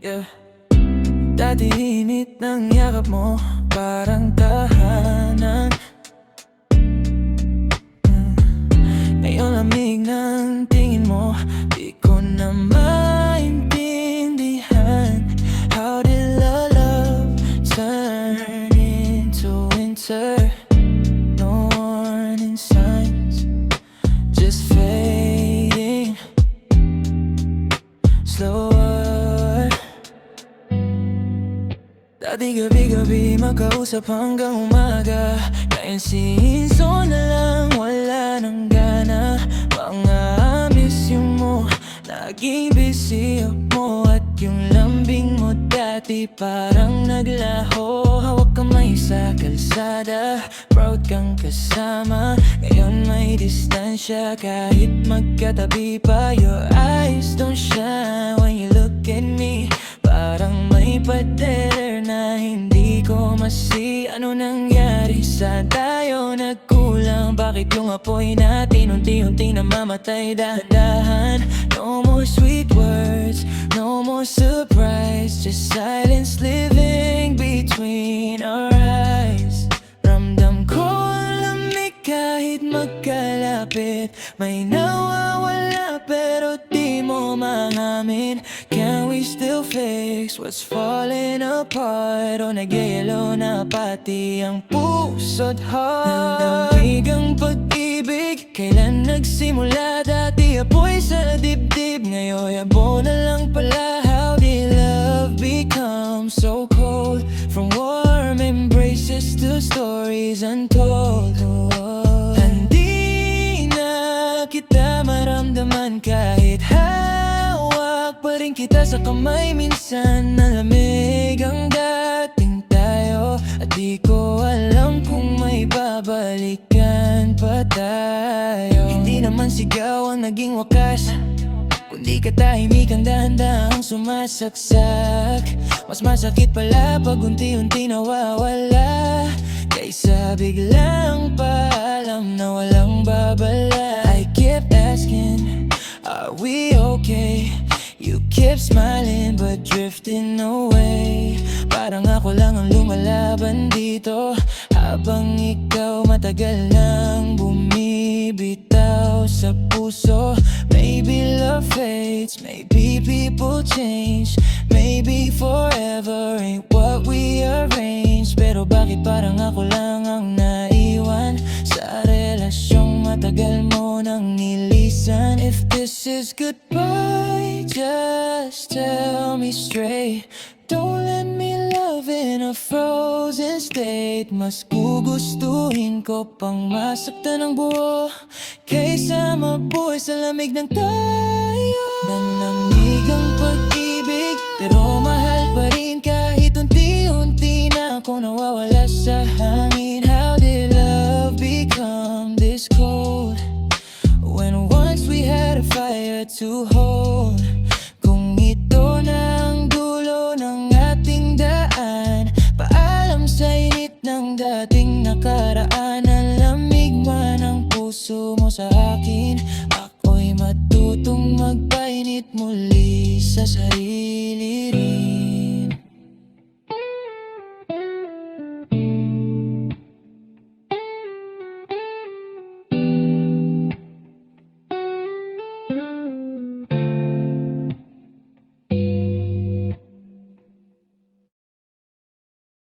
Yeah. Dati init ng yakap mo, parang tahanan. Ngayon lamig ng tingin mo, di ko na maintindihan. How did love turn into winter? No warning signs, just fading slower. Dati gabi-gabi magkausap hanggang umaga. Ngayon season na lang, wala nang gana. Mga miss mo, naging busy mo. At yung lambing mo dati parang naglaho. Hawak kamay sa kalsada, proud kang kasama. Ngayon may distansya kahit magkatabi pa. Your eyes don't shine when you look at me. Parang may pader na hindi ko masi. Ano nangyari sa tayo? Nagkulang? Bakit yung apoy natin unti-unti namamatay dahan-dahan? No more sweet words, no more surprise, just silence living between our eyes. Ramdam ko ang lamig kahit magkalapit. May nawawala pero di mo maamin. Can we still fix what's falling apart? O nagyayelo na pati ang puso't heart? Nalamig ang pag-ibig, kailan nagsimula? Dati apoy sa dibdib, ngayon yabo na lang pala. How did love become so cold? From warm embraces to stories untold. Hindi na kita maramdaman kahit hawak pa rin kita sa kamay. Minsan nalamig ang dating tayo, at di ko alam kung may babalikan pa tayo. Hindi naman sigaw ang naging wakas, kundi katahimik ang dahan-dahang sumasaksak. Mas masakit pala pag unti-unti nawawala, kaysa biglang paalam na walang babala. I kept asking, are we okay? You kept smiling but drifting away. Parang ako lang ang lumalaban dito, habang ikaw matagal nang bumibitaw sa puso. Maybe love fades, maybe people change, maybe forever ain't what we arranged. Pero bakit parang ako lang ang naiwan sa relasyong matagal mo nang nilisan? If this is goodbye, just tell me straight. Don't let me love in a frozen state. Mas gugustuhin ko pang masaktan ng buo, kaysa mabuhay sa lamig ng tayo. Nanlamig ang pag-ibig, pero mahal pa rin kahit unti-unti na ako nawawala sa hangin. How did love become this cold, when once we had a fire to hold? Kung ito na ang dulo ng ating daan, paalam sa init ng dating nakaraan. Ang lamig man ang puso mo sa akin, ako'y matutong magpainit muli sa sarili.